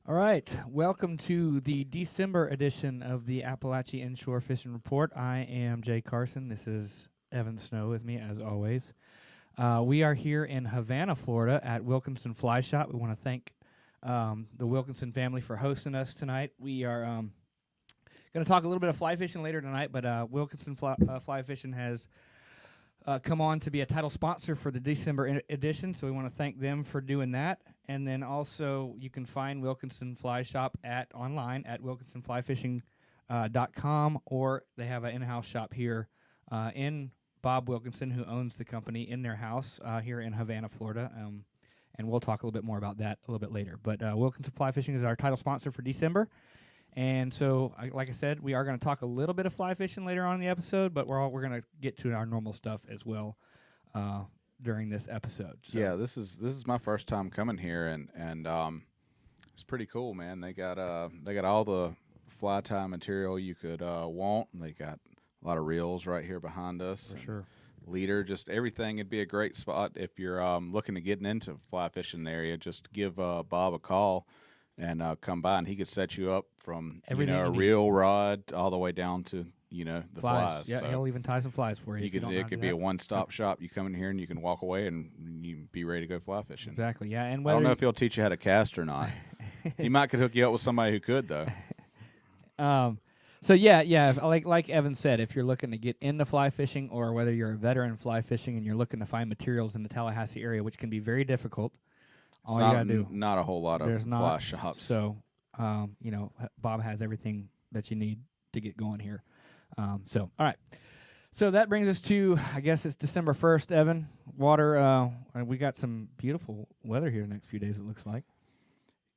All right, welcome to the December edition of the Apalachee Inshore Fishing Report. I am Jay Carson. This is Evan Snow with me, as always. We are here in Havana, Florida at Wilkinson Fly Shop. We want to thank the Wilkinson family for hosting us tonight. We are going to talk a little bit of fly fishing later tonight, but Wilkinson Fly Fishing has come on to be a title sponsor for the December edition, so we want to thank them for doing that. And then also, you can find Wilkinson Fly Shop online at wilkinsonflyfishing.com, or they have an in-house shop here in Bob Wilkinson, who owns the company, in their house here in Havana, Florida. And we'll talk a little bit more about that a little bit later. But Wilkinson Fly Fishing is our title sponsor for December. And so, like I said, we are going to talk a little bit of fly fishing later on in the episode, but we're going to get to our normal stuff as well during this episode. So. Yeah, this is my first time coming here, and it's pretty cool, man. They got all the fly tie material you could want. They got a lot of reels right here behind us. For sure. Leader, just everything. It'd be a great spot if you're looking to get into fly fishing area. Just give Bob a call. And come by, and he could set you up from a reel rod all the way down to the flies. Yeah, so he'll even tie some flies for you. it could be a one-stop shop. You come in here and you can walk away and you be ready to go fly fishing. Exactly. Yeah, and I don't know if he'll teach you how to cast or not. He might could hook you up with somebody who could though. So yeah, like Evan said, if you're looking to get into fly fishing, or whether you're a veteran fly fishing and you're looking to find materials in the Tallahassee area, which can be very difficult. All you gotta do. Not a whole lot of fly shops. So, Bob has everything that you need to get going here. All right. So that brings us to, I guess it's December 1st, Evan. Water, we got some beautiful weather here the next few days, it looks like.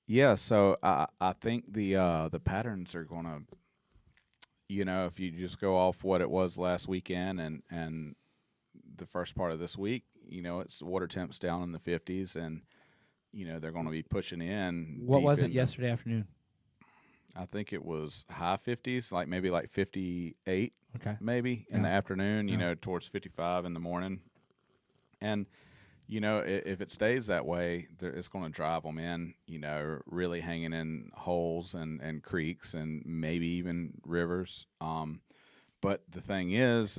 Yeah, so I think the patterns are going to, if you just go off what it was last weekend and the first part of this week, it's water temps down in the 50s, and they're going to be pushing in. What was it yesterday afternoon? I think it was high 50s, maybe 58, maybe in the afternoon, towards 55 in the morning. And, if it stays that way, it's going to drive them in, really hanging in holes and creeks and maybe even rivers. But the thing is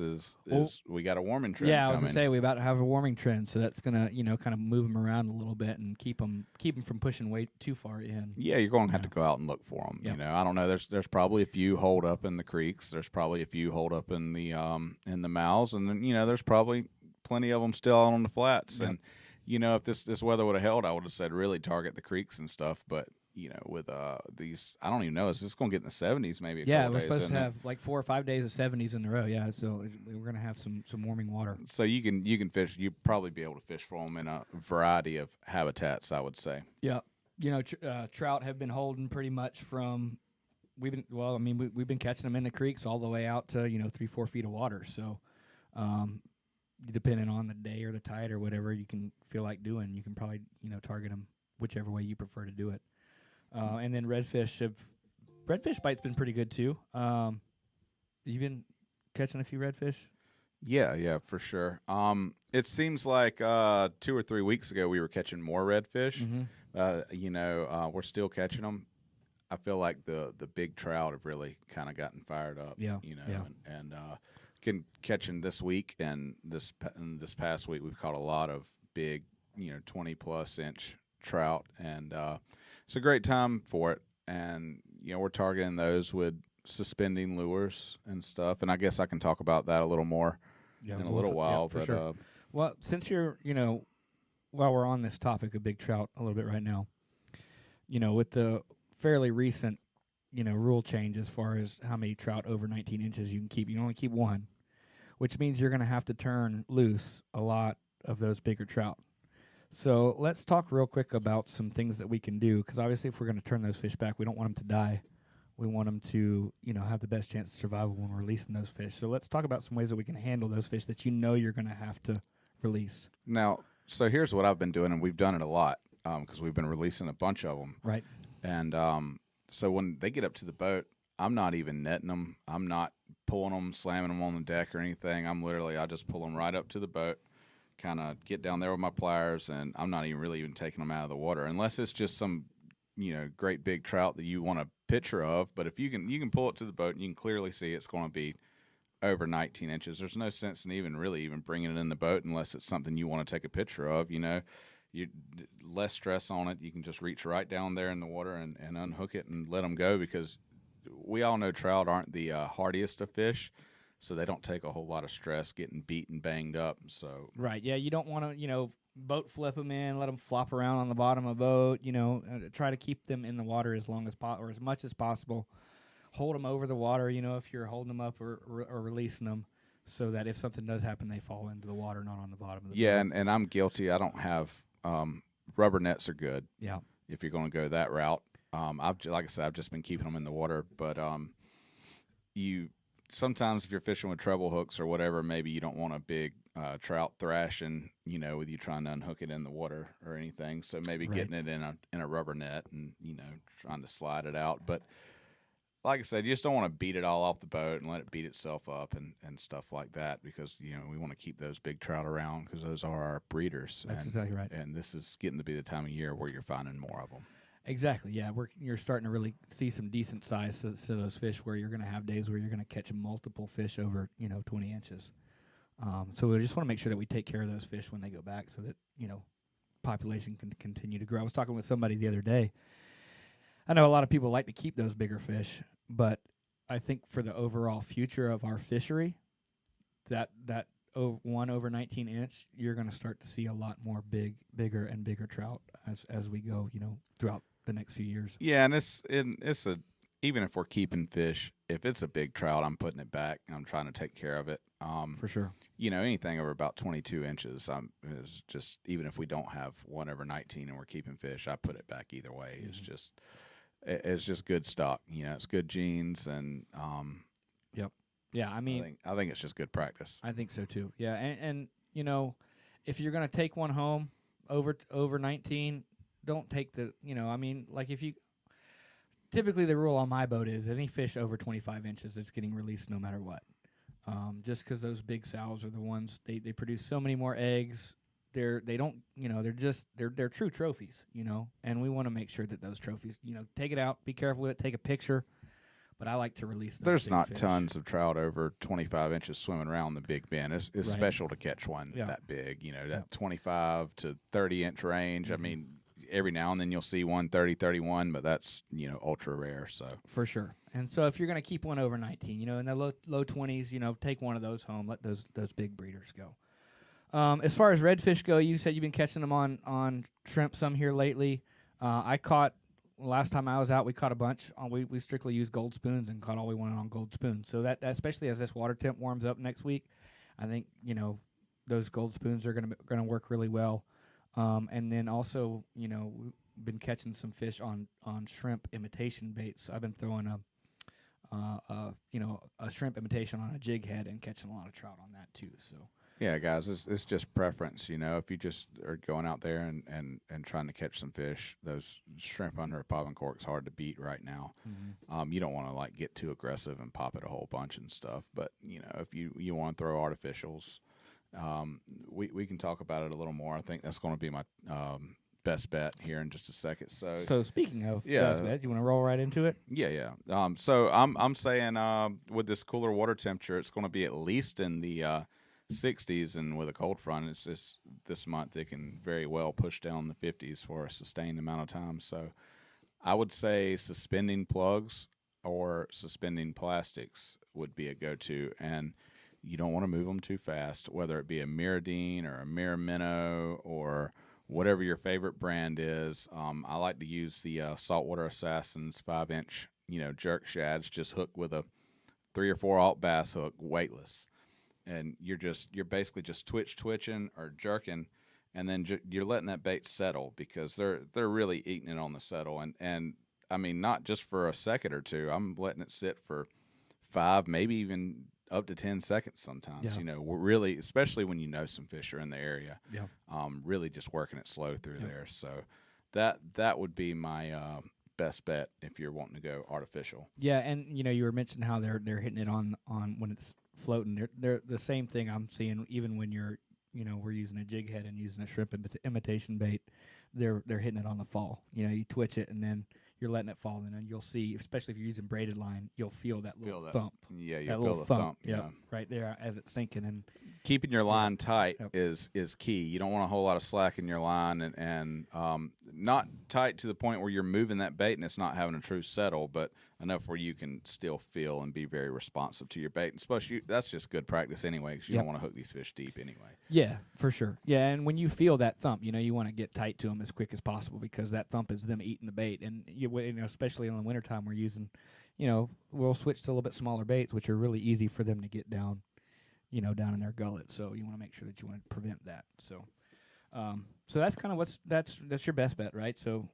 we got a warming trend. Yeah, I was coming. gonna say we about to have a warming trend, so that's gonna kind of move them around a little bit and keep them from pushing way too far in. Yeah, you're going to have to go out and look for them. Yep. I don't know. There's probably a few hold up in the creeks. There's probably a few hold up in the mouths, and then there's probably plenty of them still out on the flats. Yep. And if this weather would have held, I would have said really target the creeks and stuff, but. With these, I don't even know. Is this going to get in the 70s maybe? We're supposed to have 4 or 5 days of 70s in a row. Yeah, so we're going to have some warming water. So you can fish. You probably be able to fish for them in a variety of habitats, I would say. Yeah, trout have been holding pretty much from. We've been catching them in the creeks all the way out to 3-4 feet of water. So, depending on the day or the tide or whatever you can feel like doing, you can probably target them whichever way you prefer to do it. And then redfish bite's been pretty good too. You been catching a few redfish? Yeah, for sure. It seems like 2 or 3 weeks ago we were catching more redfish. Mm-hmm. We're still catching them. I feel like the big trout have really kind of gotten fired up. Yeah. And catching this week and this past week we've caught a lot of big 20+ inch trout, and it's a great time for it. And we're targeting those with suspending lures and stuff, and I guess I can talk about that a little more in a little while. Yeah, for sure. Well, since you're while we're on this topic of big trout a little bit right now, with the fairly recent rule change as far as how many trout over 19 inches you can keep, you can only keep one, which means you're going to have to turn loose a lot of those bigger trout. So let's talk real quick about some things that we can do, because obviously if we're going to turn those fish back, we don't want them to die. We want them to, have the best chance of survival when we're releasing those fish. So let's talk about some ways that we can handle those fish that you're going to have to release. Now, so here's what I've been doing, and we've done it a lot because we've been releasing a bunch of them. Right. And so when they get up to the boat, I'm not even netting them. I'm not pulling them, slamming them on the deck or anything. I just pull them right up to the boat, kind of get down there with my pliers, and I'm not even taking them out of the water unless it's just some great big trout that you want a picture of. But if you can pull it to the boat and you can clearly see it's going to be over 19 inches. There's no sense in even bringing it in the boat unless it's something you want to take a picture of. You less stress on it. You can just reach right down there in the water and unhook it and let them go, because we all know trout aren't the hardiest of fish, so they don't take a whole lot of stress getting beat and banged up. So right, yeah, you don't want to boat flip them in, let them flop around on the bottom of a boat. Try to keep them in the water as long as or as much as possible. Hold them over the water, if you're holding them up or releasing them, so that if something does happen, they fall into the water, not on the bottom of the boat. Yeah, and I'm guilty. I don't have rubber nets are good. Yeah. If you're going to go that route, like I said, I've just been keeping them in the water. But you sometimes if you're fishing with treble hooks or whatever, maybe you don't want a big trout thrashing, with you trying to unhook it in the water or anything. So maybe getting it in a rubber net and trying to slide it out. But like I said, you just don't want to beat it all off the boat and let it beat itself up and stuff like that, because, we want to keep those big trout around because those are our breeders. That's exactly right. And this is getting to be the time of year where you're finding more of them. Exactly, yeah. You're starting to really see some decent size to those fish, where you're going to have days where you're going to catch multiple fish over, 20 inches. So we just want to make sure that we take care of those fish when they go back, so that, population can continue to grow. I was talking with somebody the other day. I know a lot of people like to keep those bigger fish, but I think for the overall future of our fishery, that 1 over 19 inch, you're going to start to see a lot more bigger and bigger trout as we go, throughout the next few years. Yeah, and it's even if we're keeping fish, if it's a big trout, I'm putting it back. I'm trying to take care of it. For sure. Anything over about 22 inches, is just, even if we don't have 1 over 19 and we're keeping fish, I put it back either way. Mm-hmm. It's just good stock. It's good genes, and yep. Yeah, I think it's just good practice. I think so too. Yeah, and if you're going to take one home over 19, don't take the, if you typically the rule on my boat is any fish over 25 inches is getting released no matter what. Just because those big sows are the ones they produce so many more eggs. They're true trophies, and we want to make sure that those trophies, take it out, be careful with it, take a picture. But I like to release those. There's not fish. Tons of trout over 25 inches swimming around the Big Bend. It's right. Special to catch one that big, that 25 to 30 inch range. Mm-hmm. I mean, every now and then you'll see one 30, 31, but that's, ultra rare. So for sure. And so if you're going to keep one over 19, in the low 20s, take one of those home, let those big breeders go. As far as redfish go, you said you've been catching them on shrimp some here lately. I caught, last time I was out, we caught a bunch. We strictly used gold spoons and caught all we wanted on gold spoons. So that especially as this water temp warms up next week, I think, those gold spoons are going to work really well. And then also, we've been catching some fish on shrimp imitation baits. I've been throwing a shrimp imitation on a jig head and catching a lot of trout on that too. So yeah, guys, it's just preference. If you just are going out there and trying to catch some fish, those shrimp under a popping cork's hard to beat right now. Mm-hmm. You don't want to get too aggressive and pop it a whole bunch and stuff. But if you want to throw artificials, we can talk about it a little more. I think that's going to be my best bet here in just a second. So speaking of best bet, you want to roll right into it? Yeah. So I'm saying with this cooler water temperature, it's going to be at least in the 60s, and with a cold front, it's just this month it can very well push down the 50s for a sustained amount of time. So I would say suspending plugs or suspending plastics would be a go-to, and you don't want to move them too fast, whether it be a Miradine or a Miramino or whatever your favorite brand is. I like to use the Saltwater Assassins 5-inch, jerk shads, just hooked with a 3 or 4 alt bass hook, weightless. And you're basically just twitching or jerking, and then you're letting that bait settle, because they're really eating it on the settle. And I mean, not just for a second or two. I'm letting it sit for 5, maybe even up to 10 seconds sometimes. Yeah. We're really, especially when some fish are in the area. Yeah. Really just working it slow through there. So that would be my best bet if you're wanting to go artificial. Yeah, and you were mentioning how they're hitting it on when it's floating. They're the same thing I'm seeing even when you're we're using a jig head and using a shrimp imitation bait, they're hitting it on the fall. You twitch it and then you're letting it fall, and then you'll see, especially if you're using braided line, you'll feel that little thump. Yeah, you'll feel the thump. Yeah, right there as it's sinking. And keeping your line tight is key. You don't want a whole lot of slack in your line, and not tight to the point where you're moving that bait and it's not having a true settle, but enough where you can still feel and be very responsive to your bait. And especially that's just good practice anyway, because you don't want to hook these fish deep anyway. Yeah, for sure. Yeah, and when you feel that thump, you want to get tight to them as quick as possible, because that thump is them eating the bait. And especially in the wintertime, we're using, we'll switch to a little bit smaller baits, which are really easy for them to get down, down in their gullet. So you want to make sure that you want to prevent that. So, so that's kind of that's your best bet, right? So,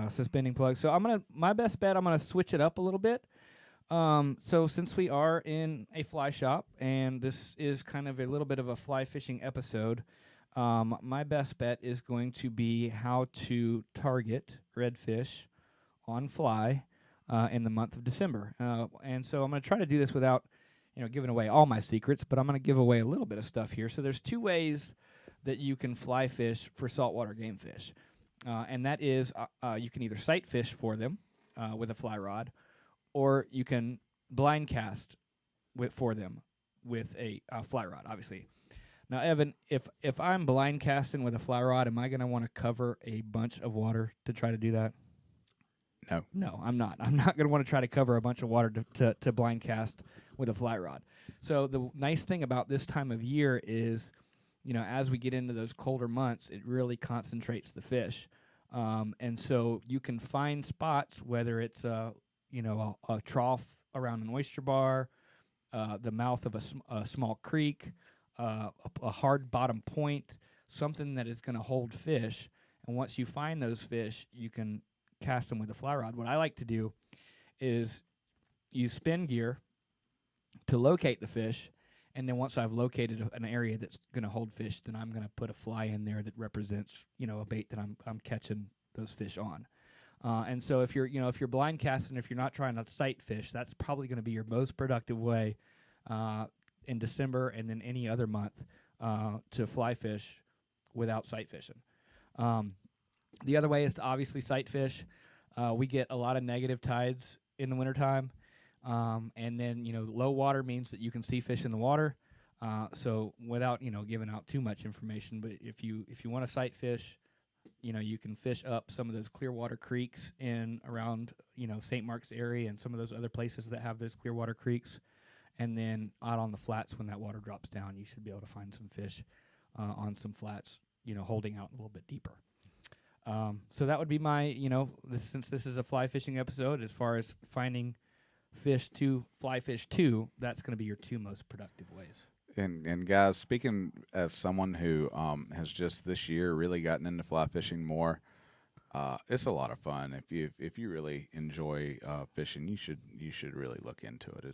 suspending plugs. So my best bet, I'm gonna switch it up a little bit. So since we are in a fly shop and this is kind of a little bit of a fly fishing episode, my best bet is going to be how to target redfish on fly in the month of December. And so I'm going to try to do this without, giving away all my secrets, but I'm going to give away a little bit of stuff here. So there's two ways that you can fly fish for saltwater game fish. And that is you can either sight fish for them with a fly rod, or you can blind cast for them with a fly rod, obviously. Now, Evan, if I'm blind casting with a fly rod, am I going to want to cover a bunch of water to try to do that? No. No, I'm not. I'm not going to want to try to cover a bunch of water to blind cast with a fly rod. So the nice thing about this time of year is, as we get into those colder months, it really concentrates the fish. And so you can find spots, whether it's a trough around an oyster bar, the mouth of a small creek, a hard bottom point, something that is going to hold fish. And once you find those fish, you can cast them with a fly rod. What I like to do is use spin gear to locate the fish, and then once I've located an area that's going to hold fish, then I'm going to put a fly in there that represents, a bait that I'm catching those fish on. And so if you're blind casting, if you're not trying to sight fish, that's probably going to be your most productive way in December and then any other month to fly fish without sight fishing. The other way is to obviously sight fish. We get a lot of negative tides in the wintertime. And then, low water means that you can see fish in the water. So without, giving out too much information, but if you want to sight fish, you can fish up some of those clear water creeks in around, St. Mark's area and some of those other places that have those clear water creeks. And then out on the flats, when that water drops down, you should be able to find some fish on some flats, holding out a little bit deeper. So that would be my, since this is a fly fishing episode, as far as finding fish to fly fish to, that's going to be your two most productive ways. And guys, speaking as someone who has just this year really gotten into fly fishing more, it's a lot of fun. If you really enjoy fishing, you should really look into it.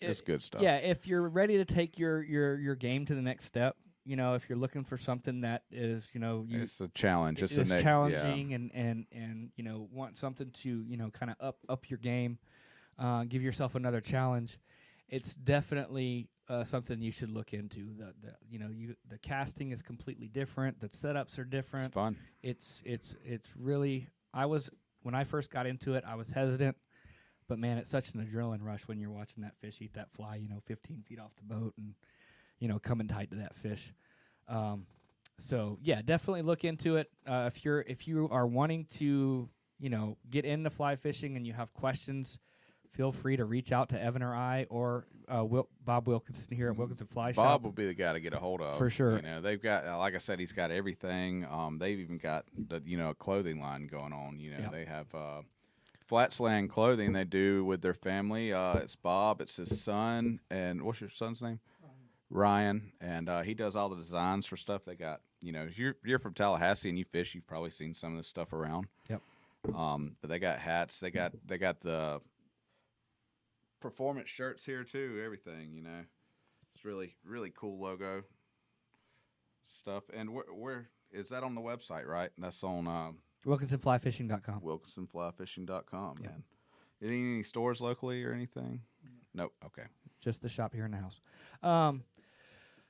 It's good stuff. Yeah, if you're ready to take your game to the next step, if you're looking for something that is, it's a challenge. It's challenging, and want something to, kind of up your game, give yourself another challenge. It's definitely something you should look into. The casting is completely different. The setups are different. It's fun. It's really. When I first got into it, I was hesitant, but man, it's such an adrenaline rush when you're watching that fish eat that fly, 15 feet off the boat, and coming tight to that fish. So yeah, definitely look into it. If you are wanting to, get into fly fishing and you have questions, feel free to reach out to Evan or I or Bob Wilkinson here at Wilkinson Fly Shop. Bob will be the guy to get a hold of. For sure. They've got, like I said, he's got everything. They've even got the, a clothing line going on. Yep. They have flat slang clothing they do with their family. It's Bob, it's his son, and what's your son's name? Ryan. And he does all the designs for stuff. They got, if you're from Tallahassee and you fish, you've probably seen some of this stuff around. Yep. But they got hats. They got the performance shirts here too. Everything, it's really, really cool logo stuff. And where is that on the website? Right, that's on WilkinsonFlyFishing.com. WilkinsonFlyFishing.com. Yep. Man, any stores locally or anything? Nope. Okay. Just the shop here in the house.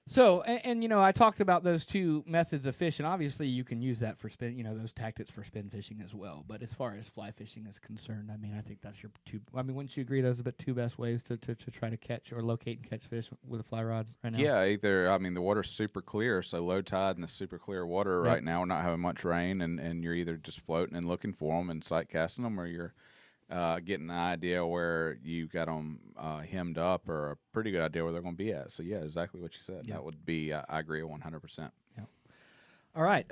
So, and I talked about those two methods of fishing. Obviously, you can use that for spin, those tactics for spin fishing as well. But as far as fly fishing is concerned, I mean, I think that's your two. I mean, wouldn't you agree those are the two best ways to try to catch or locate and catch fish with a fly rod right now? Yeah, I mean, the water's super clear, so low tide and the super clear water right now. We're not having much rain, and you're either just floating and looking for them and sight casting them, or you're getting an idea where you got them hemmed up, or a pretty good idea where they're going to be at. So, yeah, exactly what you said. That would be, I agree 100%. Yeah. All right.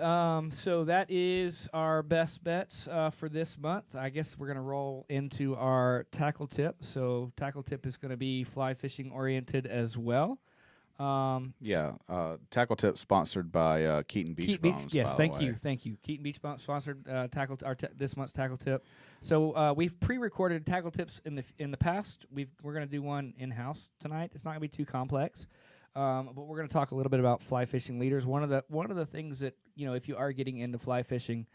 So that is our best bets for this month. I guess we're going to roll into our tackle tip. So tackle tip is going to be fly fishing oriented as well. Tackle tip sponsored by Keaton Beach Bombs. Yes, thank you. Keaton Beach Bombs sponsored this month's tackle tip. So we've pre-recorded tackle tips in the past. We're going to do one in-house tonight. It's not going to be too complex, but we're going to talk a little bit about fly fishing leaders. One of the things that if you are getting into fly fishing,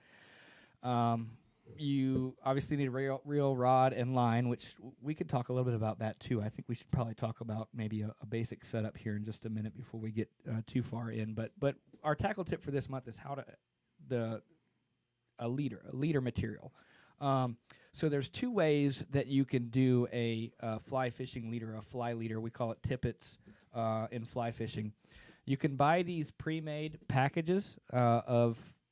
you obviously need a real rod and line, which we could talk a little bit about that too. I think we should probably talk about maybe a basic setup here in just a minute before we get too far in. But our tackle tip for this month is how to a leader material. So there's two ways that you can do a fly fishing leader, a fly leader. We call it tippets in fly fishing. You can buy these pre-made packages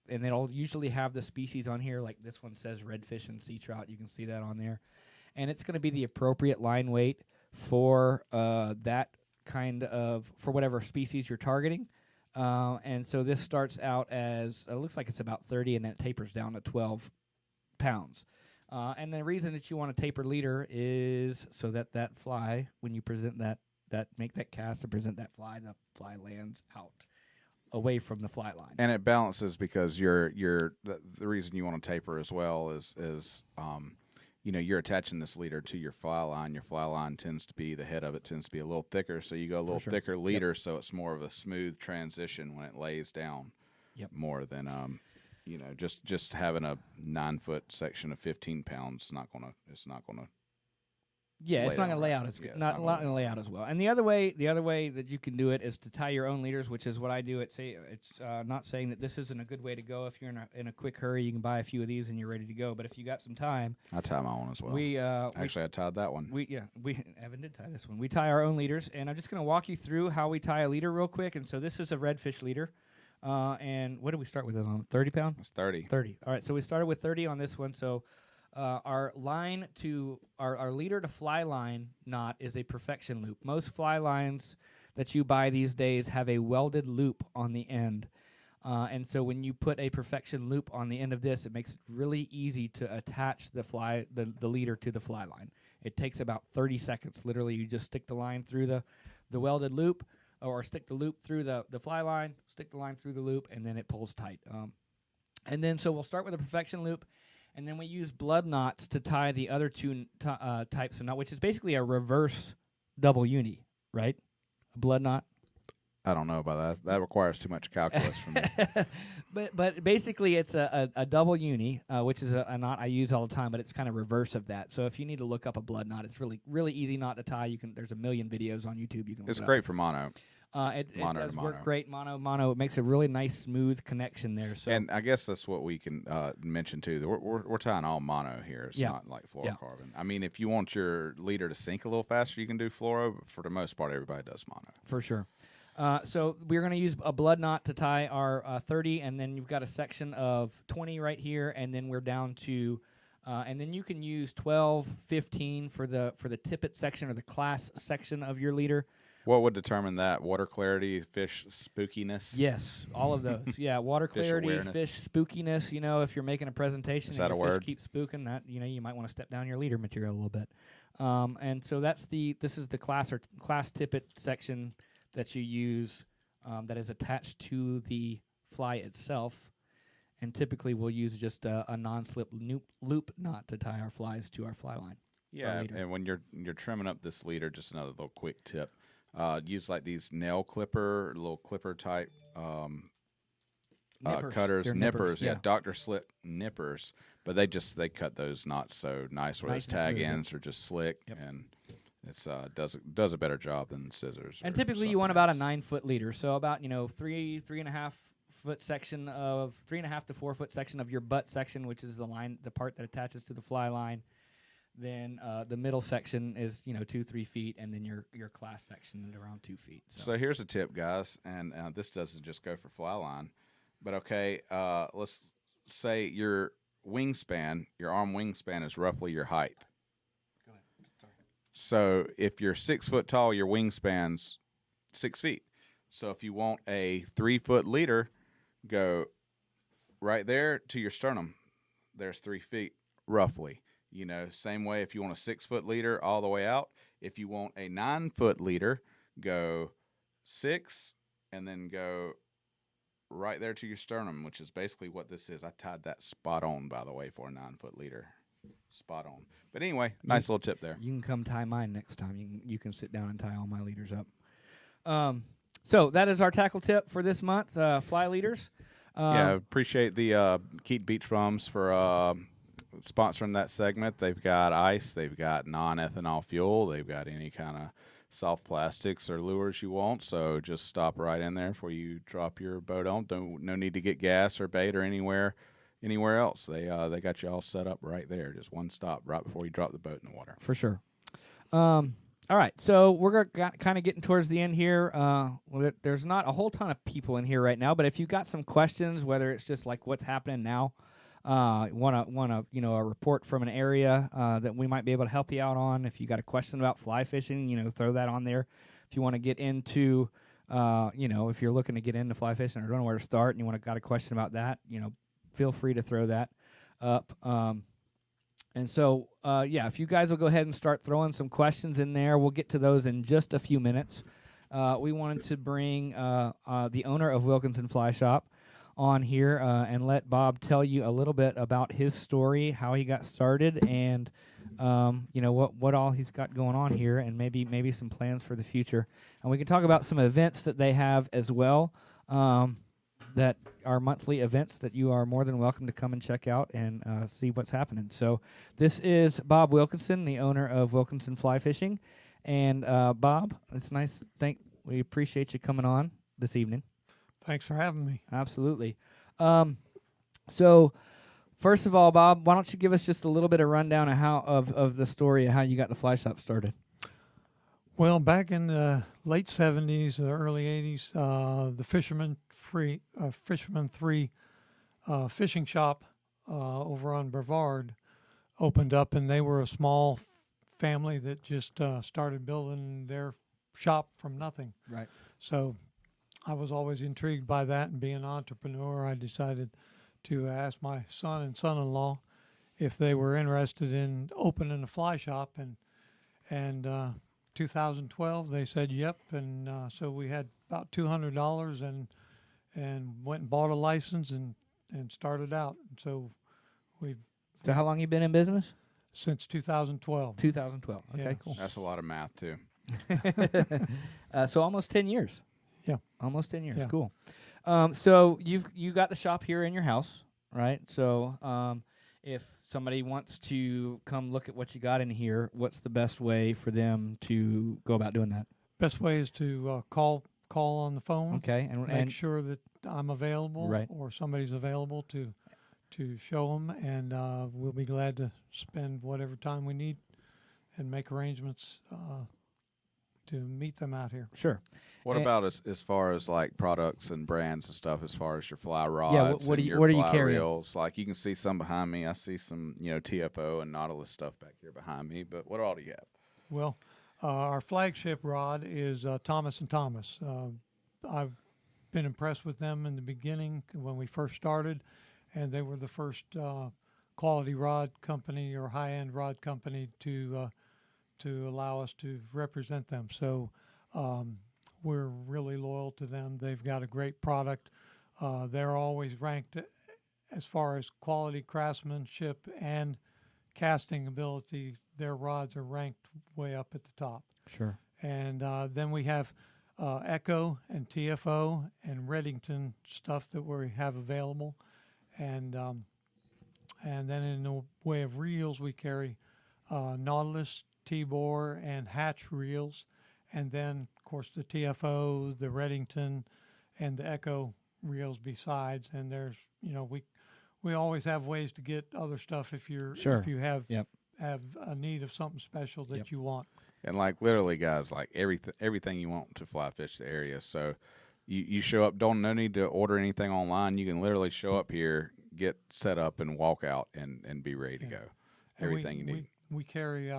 and it'll usually have the species on here, like this one says redfish and sea trout. You can see that on there. And it's going to be the appropriate line weight for that kind of, for whatever species you're targeting. And so this starts out as, it looks like it's about 30, and then it tapers down to 12 pounds. And the reason that you want a taper leader is so that fly, when you present make that cast and present that fly, the fly lands out away from the fly line. And it balances because the reason you want to taper as well is you're attaching this leader to your fly line. Your fly line tends to be, the head of it tends to be a little thicker, so you go a little thicker leader, so it's more of a smooth transition when it lays down. More than just having a 9-foot section of 15 pounds. It's not gonna. Yeah, it's not going to lay out as good. Not going to lay out as well. And the other way that you can do it is to tie your own leaders, which is what I do. It's not saying that this isn't a good way to go. If you're in a quick hurry, you can buy a few of these and you're ready to go. But if you got some time, I tie my own as well. I tied that one. Evan did tie this one. We tie our own leaders, and I'm just going to walk you through how we tie a leader real quick. And so this is a redfish leader. And what did we start with this on? 30 pound? It's 30. 30. All right. So we started with 30 on this one. So. Our line to our leader to fly line knot is a perfection loop. Most fly lines that you buy these days have a welded loop on the end. And so when you put a perfection loop on the end of this, it makes it really easy to attach the leader to the fly line. It takes about 30 seconds. Literally, you just stick the line through the welded loop, or stick the loop through the fly line, stick the line through the loop, and then it pulls tight. And then so we'll start with a perfection loop. And then we use blood knots to tie the other two types of knot, which is basically a reverse double uni, right? A blood knot. I don't know about that. That requires too much calculus for me. But basically it's a double uni, which is a knot I use all the time, but it's kind of reverse of that. So if you need to look up a blood knot, it's really easy knot to tie. There's a million videos on YouTube. You can. It's great for mono. It does work great mono. It makes a really nice smooth connection there. So, and I guess that's what we can mention too. We're tying all mono here. It's not like fluorocarbon. I mean, if you want your leader to sink a little faster, you can do fluoro. But for the most part, everybody does mono. For sure. So we're going to use a blood knot to tie our 30, and then you've got a section of 20 right here, and then we're down to, and then you can use 12, 15 for the tippet section or the class section of your leader. What would determine that? Water clarity, fish spookiness? Yes, all of those. Yeah, water clarity, fish spookiness. If you're making a presentation and your fish keeps spooking, that you might want to step down your leader material a little bit. And so this is the class tippet section that you use that is attached to the fly itself. And typically we'll use just a non-slip loop knot to tie our flies to our fly line. Yeah, and when you're trimming up this leader, just another little quick tip. Use like these nail clipper, little clipper type cutters, nippers. Yeah, Dr. Slip nippers. But they cut those knots so nice where those tag ends are just slick, and It's does a better job than scissors. And typically you want about a 9-foot leader, so about 3.5-foot section of 3.5 to 4 foot section of your butt section, which is the part that attaches to the fly line. Then the middle section is 2-3 feet, and then your class section is around 2 feet. So here's a tip, guys, and this doesn't just go for fly line, but okay, let's say your wingspan, your arm wingspan is roughly your height. Go ahead. Sorry. So if you're 6 foot tall, your wingspan's 6 feet. So if you want a 3-foot leader, go right there to your sternum. There's 3 feet roughly. Same way if you want a 6-foot leader all the way out. If you want a 9-foot leader, go 6 and then go right there to your sternum, which is basically what this is. I tied that spot on, by the way, for a 9-foot leader. Spot on. But anyway, nice little tip there. You can come tie mine next time. You can sit down and tie all my leaders up. So that is our tackle tip for this month, fly leaders. Appreciate the Keat Beach Bums for sponsoring that segment. They've got ice, they've got non-ethanol fuel, they've got any kind of soft plastics or lures you want. So just stop right in there before you drop your boat on. No need to get gas or bait or anywhere else. They got you all set up right there. Just one stop right before you drop the boat in the water. For sure. All right, so we're kind of getting towards the end here. There's not a whole ton of people in here right now, but if you've got some questions, whether it's just like what's happening now, want a report from an area that we might be able to help you out on. If you got a question about fly fishing, throw that on there. If you want to get into, if you're looking to get into fly fishing or don't know where to start, and you got a question about that, feel free to throw that up. And so, if you guys will go ahead and start throwing some questions in there, we'll get to those in just a few minutes. We wanted to bring the owner of Wilkinson Fly Shop on here and let Bob tell you a little bit about his story, how he got started, and what all he's got going on here, and maybe some plans for the future. And we can talk about some events that they have as well, that are monthly events that you are more than welcome to come and check out and see what's happening. So this is Bob Wilkinson, the owner of Wilkinson Fly Fishing. And Bob, it's nice. We appreciate you coming on this evening. Thanks for having me. Absolutely. So, first of all, Bob, why don't you give us just a little bit of rundown of the story of how you got the fly shop started? Well, back in the late 70s, early 80s, the Fisherman 3 fishing shop over on Brevard opened up, and they were a small family that just started building their shop from nothing. Right. So I was always intrigued by that, and being an entrepreneur, I decided to ask my son and son-in-law if they were interested in opening a fly shop, and 2012 they said yep, and so we had about $200 and went and bought a license and started out. And so So how long you been in business? Since 2012. 2012. Okay, Yeah. cool. That's a lot of math too. So almost 10 years. Yeah. Almost 10 years. Yeah. Cool. So you got the shop here in your house, right? So if somebody wants to come look at what you got in here, what's the best way for them to go about doing that? Best way is to call on the phone. Okay, make sure that I'm available, right, or somebody's available to show them, and we'll be glad to spend whatever time we need and make arrangements to meet them out here. Sure. What about as far as like products and brands and stuff? As far as your fly rods, yeah. What are you carrying? Reels? Like you can see some behind me. I see some TFO and Nautilus stuff back here behind me. But what all do you have? Well, our flagship rod is Thomas & Thomas. I've been impressed with them in the beginning when we first started, and they were the first quality rod company or high-end rod company to allow us to represent them. So we're really loyal to them. They've got a great product. They're always ranked as far as quality craftsmanship and casting ability. Their rods are ranked way up at the top. Sure. And then we have Echo and TFO and Reddington stuff that we have available. And then in the way of reels, we carry Nautilus, T-bore, and hatch reels, and then of course the TFO, the Reddington, and the Echo reels besides. And there's we always have ways to get other stuff if you have a need of something special that you want. And like literally, guys, like everything you want to fly fish the area. So you show up. No need to order anything online. You can literally show up here, get set up, and walk out and be ready to go. Everything you need. We carry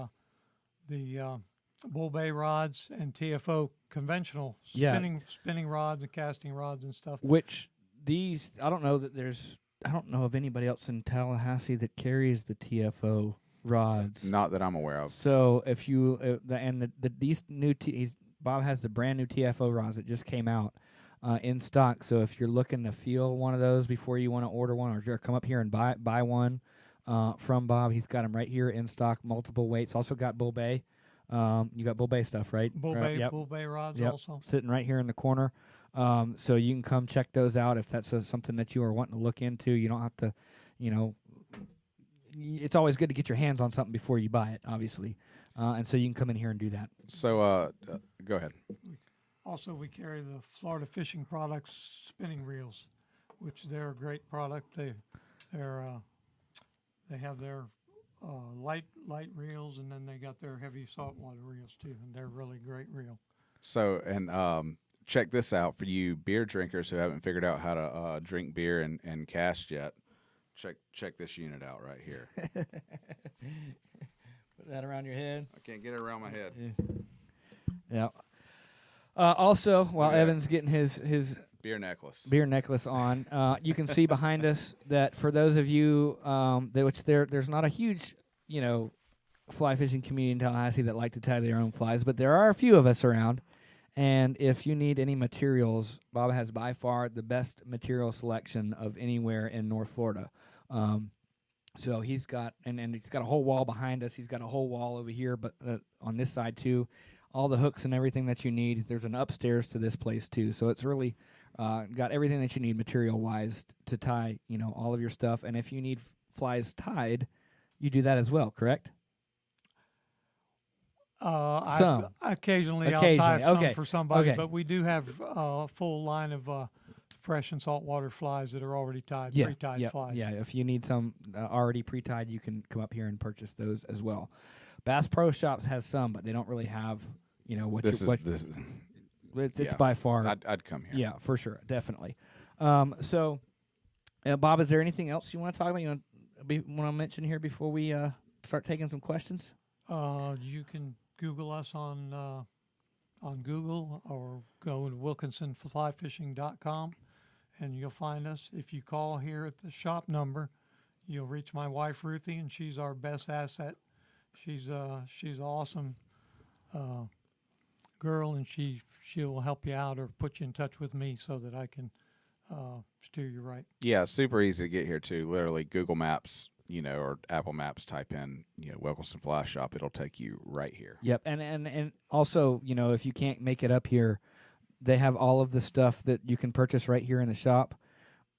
the bull bay rods and TFO conventional spinning rods and casting rods and stuff. Which these I don't know of anybody else in Tallahassee that carries the TFO rods. Not that I'm aware of. So if you these new Bob has the brand new TFO rods that just came out in stock. So if you're looking to feel one of those before you want to order one, or come up here and buy one from Bob, he's got them right here in stock, multiple weights. Also got bull bay. You got bull bay stuff, right? Bull bay rods also sitting right here in the corner. So you can come check those out if that's something that you are wanting to look into. You don't have to, it's always good to get your hands on something before you buy it, obviously. And so you can come in here and do that. So go ahead. Also, we carry the Florida Fishing Products spinning reels, which they're a great product. They have their light reels, and then they got their heavy saltwater reels too, and they're really great reel. So check this out for you beer drinkers who haven't figured out how to drink beer and cast yet. Check this unit out right here. Put that around your head. I can't get it around my head. Yeah. Also, while Evan's getting his beer necklace on, you can see behind us that for those of you there's not a huge fly fishing community in Tallahassee that like to tie their own flies, but there are a few of us around. And if you need any materials, Bob has by far the best material selection of anywhere in North Florida. So he's got and he's got a whole wall behind us. He's got a whole wall over here, but on this side too, all the hooks and everything that you need. There's an upstairs to this place too, so it's really got everything that you need material-wise to tie all of your stuff. And if you need flies tied, you do that as well, correct? Occasionally I'll tie some for somebody, but we do have a full line of fresh and saltwater flies that are already tied, pre-tied flies. Yeah, if you need some already pre-tied, you can come up here and purchase those as well. Bass Pro Shops has some, but they don't really have, it's by far. I'd come here. Yeah, for sure, definitely. So, Bob, is there anything else you want to talk about? You want to mention here before we start taking some questions? You can Google us on Google, or go to wilkinsonflyfishing.com, and you'll find us. If you call here at the shop number, you'll reach my wife Ruthie, and she's our best asset. She's an awesome girl, and she'll help you out or put you in touch with me so that I can steer you right. Yeah, super easy to get here too. Literally, Google Maps, or Apple Maps, type in, Wilkinson Fly Shop. It'll take you right here. Yep, and also, if you can't make it up here, they have all of the stuff that you can purchase right here in the shop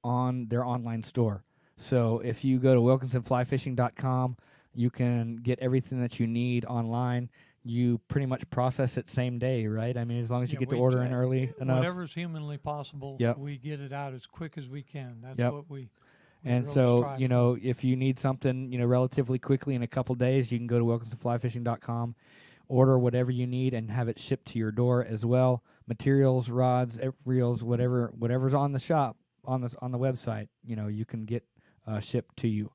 on their online store. So if you go to wilkinsonflyfishing.com, you can get everything that you need online. You pretty much process it same day, right? I mean, as long as you get the order in early enough. Whatever's humanly possible, we get it out as quick as we can. That's what we and really so, if you need something, relatively quickly in a couple days, you can go to wilkinsonflyfishing.com, order whatever you need, and have it shipped to your door as well. Materials, rods, reels, whatever's on the shop, on the website, you can get shipped to you.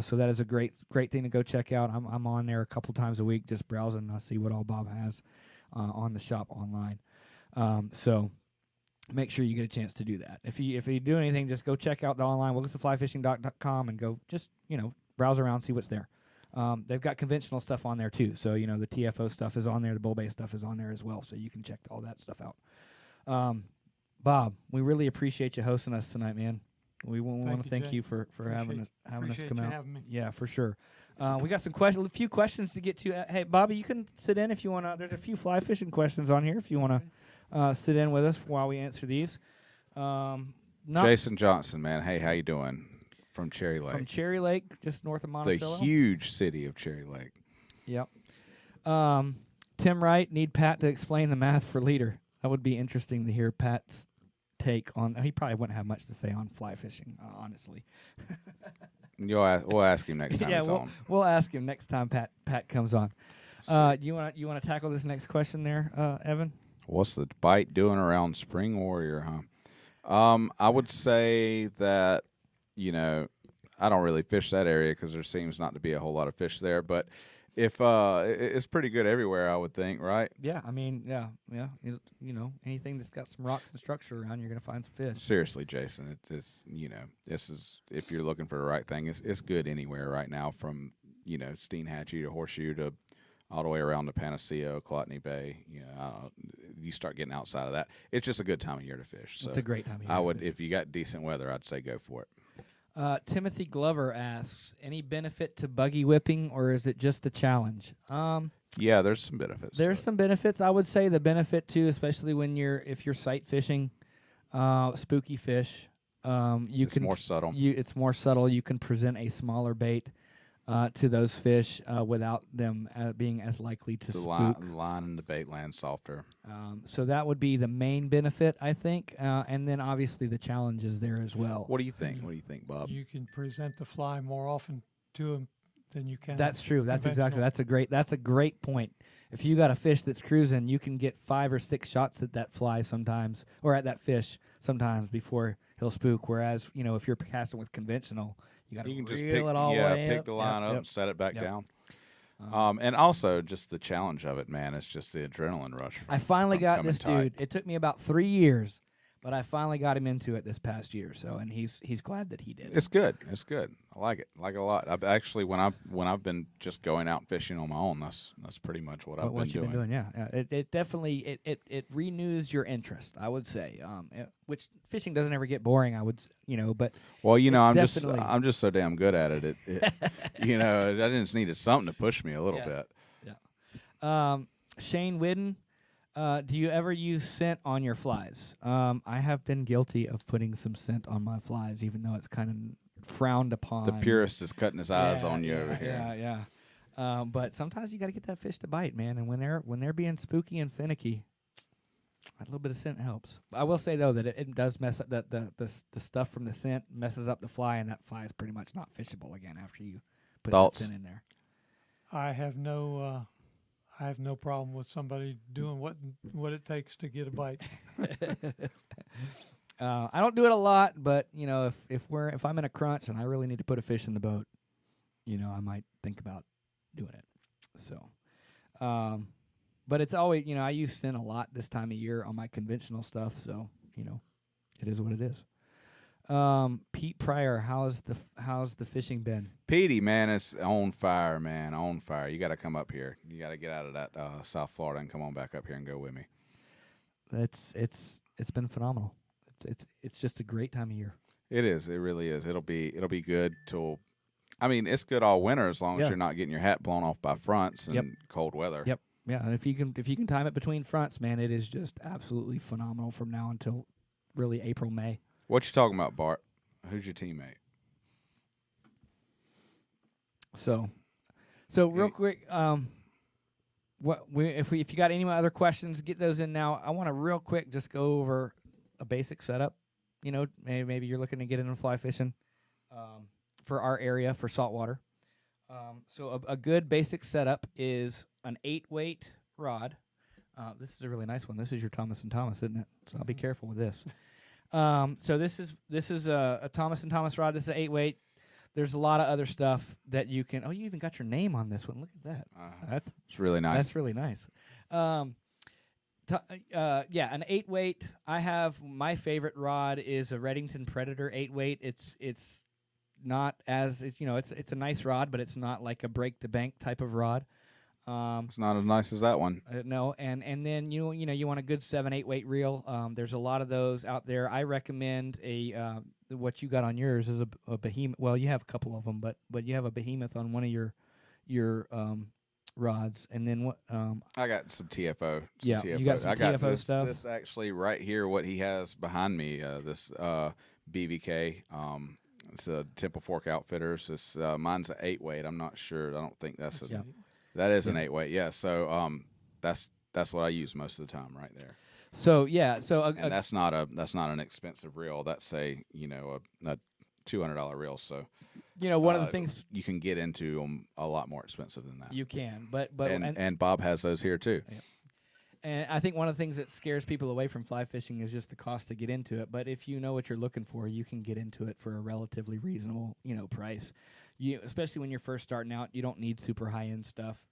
So that is a great thing to go check out. I'm on there a couple times a week just browsing. I see what all Bob has on the shop online. So make sure you get a chance to do that. If you do anything, just go check out the online wilkinsonflyfishing.com and go just browse around, see what's there. They've got conventional stuff on there too. So the TFO stuff is on there, the bull bay stuff is on there as well. So you can check all that stuff out. Bob, we really appreciate you hosting us tonight, man. We want to thank you for having us come out. Yeah, for sure. We got a few questions to get to. Hey, Bobby, you can sit in if you want to. There's a few fly fishing questions on here if you want to sit in with us while we answer these. Jason Johnson, man. Hey, how you doing? From Cherry Lake. From Cherry Lake, just north of Monticello. The huge city of Cherry Lake. Yep. Tim Wright, need Pat to explain the math for leader. That would be interesting to hear Pat's take on. He probably wouldn't have much to say on fly fishing, honestly. We'll ask him next time he's on. We'll ask him next time Pat comes on. You want to tackle this next question there, Evan? What's the bite doing around Spring Warrior, huh? I would say that, I don't really fish that area because there seems not to be a whole lot of fish there. But if it's pretty good everywhere, I would think, right? Yeah, I mean, yeah. Anything that's got some rocks and structure around, you're going to find some fish. Seriously, Jason, it's this is, if you're looking for the right thing, it's good anywhere right now, from Steenhatchee to Horseshoe to all the way around to Panacea, Clotney Bay. You start getting outside of that, it's just a good time of year to fish. So it's a great time of year. I would, if you got decent weather, I'd say go for it. Timothy Glover asks, any benefit to buggy whipping, or is it just the challenge? Yeah, there's some benefits. There's some benefits. I would say the benefit too, especially if you're sight fishing, spooky fish. It's more subtle. It's more subtle. You can present a smaller bait to those fish without them being as likely to spook. The line and the bait land softer. So that would be the main benefit, I think. And then obviously the challenge is there as well. What do you think? What do you think, Bob? You can present the fly more often to them than you can. That's true. That's a great point. If you got a fish that's cruising, you can get 5 or 6 shots at that fly sometimes, or at that fish sometimes before he'll spook. Whereas, if you're casting with conventional, you got to reel it all the way pick up. the line up and set it back down. And also just the challenge of it, man. It's just the adrenaline rush. I finally got this dude. It took me about 3 years, but I finally got him into it this past year. So, and he's glad that he did. It's good. It's good. I like it. I like it a lot. I've actually, when I've been just going out fishing on my own, that's pretty much what I've been doing. Been doing, yeah. It definitely it renews your interest, I would say. Which fishing doesn't ever get boring, I would, but well, I'm just so damn good at it. I just needed something to push me a little bit. Yeah. Shane Whidden, do you ever use scent on your flies? I have been guilty of putting some scent on my flies, even though it's kind of frowned upon. The purist is cutting his eyes on you over here. Yeah. But sometimes you got to get that fish to bite, man. And when they're being spooky and finicky, a little bit of scent helps. I will say though that it does mess up the stuff from the scent messes up the fly, and that fly is pretty much not fishable again after you put that scent in there. I have no problem with somebody doing what it takes to get a bite. I don't do it a lot, but if I'm in a crunch and I really need to put a fish in the boat, I might think about doing it. So, but it's always I use scent a lot this time of year on my conventional stuff. So it is what it is. Pete Pryor, how's the fishing been? Petey, man, it's on fire, man, on fire. You got to come up here. You got to get out of that South Florida and come on back up here and go with me. It's been phenomenal. It's just a great time of year. It is. It really is. It'll be good till. I mean, it's good all winter as long as you're not getting your hat blown off by fronts and cold weather. Yep. Yeah, and if you can time it between fronts, man, it is just absolutely phenomenal from now until really April, May. What you talking about, Bart? Who's your teammate? So real quick, if you got any other questions, get those in now. I want to real quick just go over a basic setup. Maybe you're looking to get into fly fishing for our area for saltwater. So a good basic setup is an 8-weight rod. This is a really nice one. This is your Thomas & Thomas, isn't it? So I'll be careful with this. So this is a Thomas & Thomas rod. This is an 8-weight. There's a lot of other stuff that you can. Oh, you even got your name on this one. Look at that. It's really nice. That's really nice. An 8-weight. I have my favorite rod is a Redington Predator 8-weight. It's not as it's a nice rod, but it's not like a break the bank type of rod. It's not as nice as that one. No, and then you want a good 7-8 weight reel. There's a lot of those out there. I recommend what you got on yours is a behemoth. Well, you have a couple of them, but you have a behemoth on one of your rods, and then what? I got some TFO. You got some TFO stuff. This actually right here, what he has behind me, this BBK. It's a Temple Fork Outfitters. It's mine's an 8-weight. I'm not sure. I don't think that's That is an 8-weight, yeah. So that's what I use most of the time right there. So yeah, so and that's not an expensive reel. That's a $200 reel. So one of the things you can get into them a lot more expensive than that. You can, but and Bob has those here too. Yeah. And I think one of the things that scares people away from fly fishing is just the cost to get into it. But if you know what you're looking for, you can get into it for a relatively reasonable, price. Especially when you're first starting out, you don't need super high end stuff,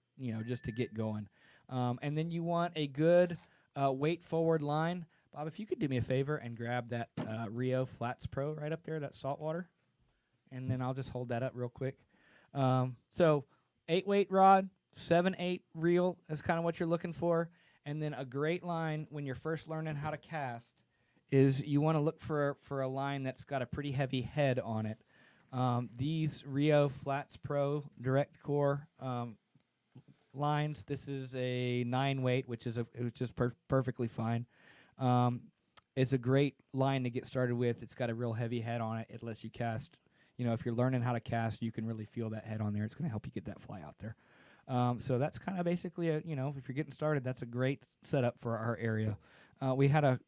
just to get going. And then you want a good weight forward line. Bob, if you could do me a favor and grab that Rio Flats Pro right up there, that saltwater, and then I'll just hold that up real quick. So 8-weight rod, 7/8 reel is kind of what you're looking for. And then a great line when you're first learning how to cast is you want to look for a line that's got a pretty heavy head on it. These Rio Flats Pro direct core lines, this is a 9-weight, which is just perfectly fine. It's a great line to get started with. It's got a real heavy head on it. It lets you cast. If you're learning how to cast, you can really feel that head on there. It's going to help you get that fly out there. So that's kind of basically if you're getting started, that's a great setup for our area. We had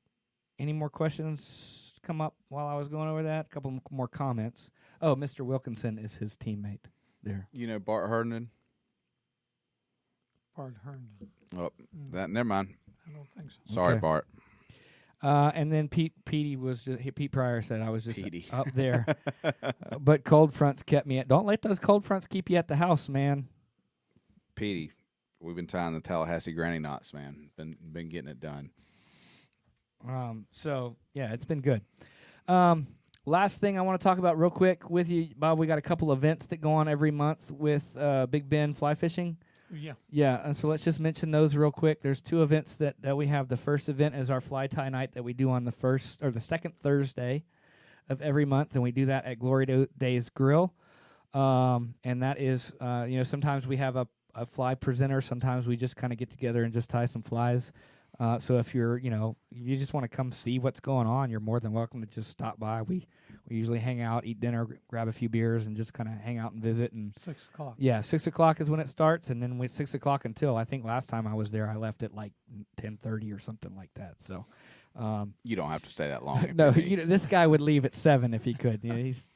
any more questions come up while I was going over that? A couple more comments. Oh, Mr. Wilkinson is his teammate there. Bart Herndon? Bart Herndon. Oh, never mind. I don't think so. Sorry, Okay. Bart. And then Pete Pryor said I was just Petey. up there. But cold fronts kept me don't let those cold fronts keep you at the house, man. Petey, we've been tying the Tallahassee granny knots, man. Been getting it done. So yeah, it's been good. Last thing I want to talk about real quick with you, Bob, we got a couple events that go on every month with Big Bend Fly Fishing. Yeah. Yeah, and so let's just mention those real quick. There's 2 events that we have. The first event is our fly tie night that we do on the second Thursday of every month, and we do that at Glory Days Grill. And that is, sometimes we have a fly presenter. Sometimes we just kind of get together and just tie some flies. So if you're, if you just want to come see what's going on, you're more than welcome to just stop by. We usually hang out, eat dinner, grab a few beers, and just kind of hang out and visit. And 6 o'clock. Yeah, 6 o'clock is when it starts, and then 6 o'clock until, I think last time I was there, I left at like 10:30 or something like that. So you don't have to stay that long. no, this guy would leave at 7 if he could. He's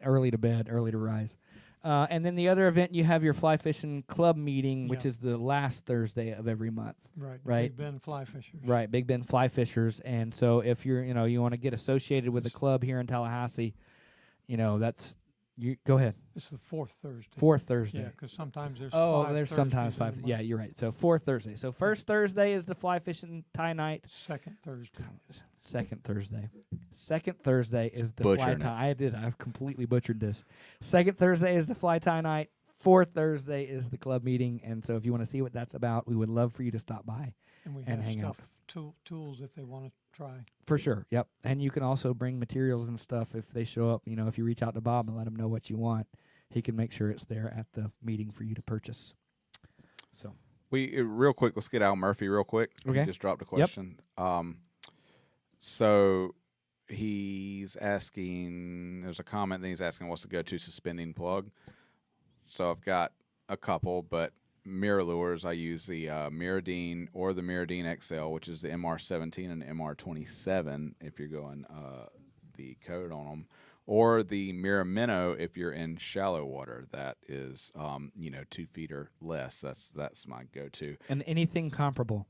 early to bed, early to rise. And then the other event, you have your fly fishing club meeting, which is the last Thursday of every month. Right. Right. Big Bend Fly Fishers. Right. Big Bend Fly Fishers. And so if you're, you want to get associated with a club here in Tallahassee, that's you. Go ahead. It's the 4th Thursday. 4th Thursday. Yeah, because sometimes there's there's sometimes 5. Yeah, you're right. So 4th Thursday. So first Thursday is the fly fishing tie night. Second Thursday. Second Thursday. Second Thursday is the Butchering fly tie. I've completely butchered this. Second Thursday is the fly tie night. 4th Thursday is the club meeting. And so if you want to see what that's about, we would love for you to stop by And we and have hang stuff, out. tools if they want to try. For sure. Yep. And you can also bring materials and stuff if they show up. If you reach out to Bob and let him know what you want, he can make sure it's there at the meeting for you to purchase. So real quick, let's get Al Murphy real quick. Okay. He just dropped a question. So he's asking, there's a comment that he's asking what's the go-to suspending plug. So I've got a couple, but mirror lures, I use the Mirrodine or the Mirrodine XL, which is the MR17 and MR27 if you're going the code on them, or the Mirror if you're in shallow water. That is 2 feet or less. That's my go-to. And anything comparable,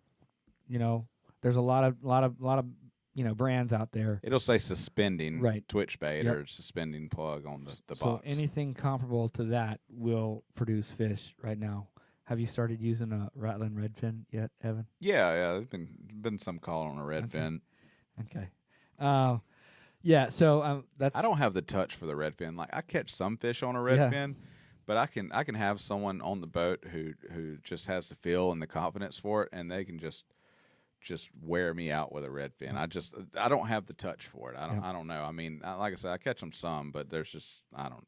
there's a lot of brands out there. It'll say suspending twitch bait Yep. or suspending plug on the So box. anything comparable to that will produce fish right now. Have you started using a rattling redfin yet, Evan? Yeah. There's been some call on a redfin. Okay. Yeah. So that's. I don't have the touch for the redfin. Like I catch some fish on a redfin, but I can have someone on the boat who just has the feel and the confidence for it, and they can just wear me out with a redfin. I don't have the touch for it. I don't know. I mean, like I said, I catch them some, but there's just I don't.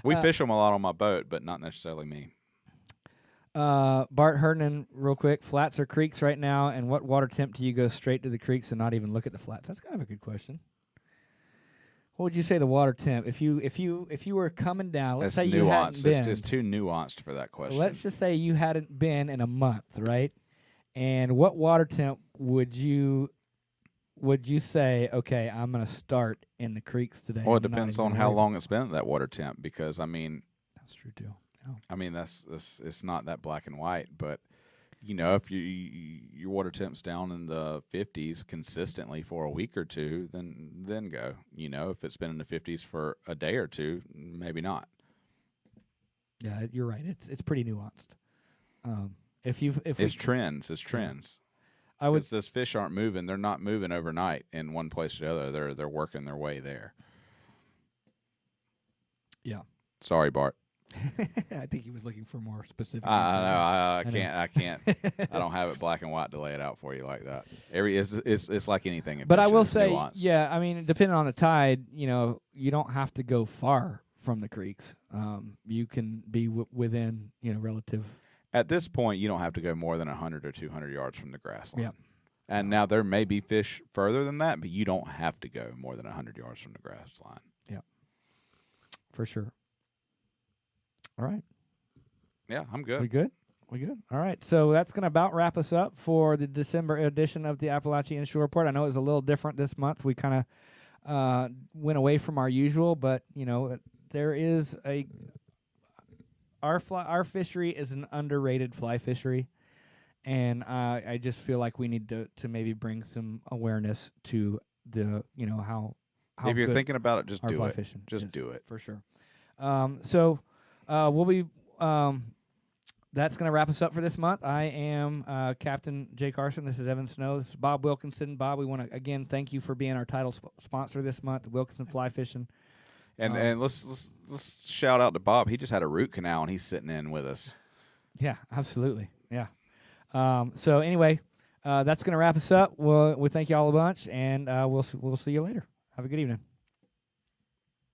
We fish them a lot on my boat, but not necessarily me. Bart Herndon, real quick, flats or creeks right now, and what water temp do you go straight to the creeks and not even look at the flats? That's kind of a good question. What would you say the water temp? If you were coming down, let's say nuanced. You hadn't been. It's too nuanced for that question. Let's just say you hadn't been in a month, right? And what water temp would you say? Okay, I'm going to start in the creeks today. Well, it depends on how long it's been at that water temp, because I mean, that's true too. Yeah. I mean that's it's not that black and white, but you know, if your water temp's down in the 50s consistently for a week or two, then go. You know, if it's been in the 50s for a day or two, maybe not. Yeah, you're right. It's pretty nuanced. It's trends. I would. Those fish aren't moving. They're not moving overnight in one place to the other. They're working their way there. Yeah. Sorry, Bart. I think he was looking for more specific. I can't. I don't have it black and white to lay it out for you like that. It's like anything. But I will say, yeah, I mean, depending on the tide, you know, you don't have to go far from the creeks. You can be within, you know, relative. At this point, you don't have to go more than 100 or 200 yards from the grass line. Yeah. And now there may be fish further than that, but you don't have to go more than 100 yards from the grass line. Yeah. For sure. All right. Yeah, I'm good. We good? All right. So that's going to about wrap us up for the December edition of the Apalachee Inshore Report. I know it was a little different this month. We kind of went away from our usual, but, you know, there is our fishery is an underrated fly fishery, and I just feel like we need to maybe bring some awareness to the, you know, how if you're thinking about it, just do it. Fishing just do it. For sure. So we'll be that's going to wrap us up for this month. I am Captain Jay Carson. This is Evan Snow. This is Bob Wilkinson. Bob, we want to again thank you for being our title sponsor this month, Wilkinson Fly Fishing. And let's shout out to Bob. He just had a root canal and he's sitting in with us. Yeah, absolutely. Yeah. So anyway, that's going to wrap us up. We thank you all a bunch, and we'll see you later. Have a good evening.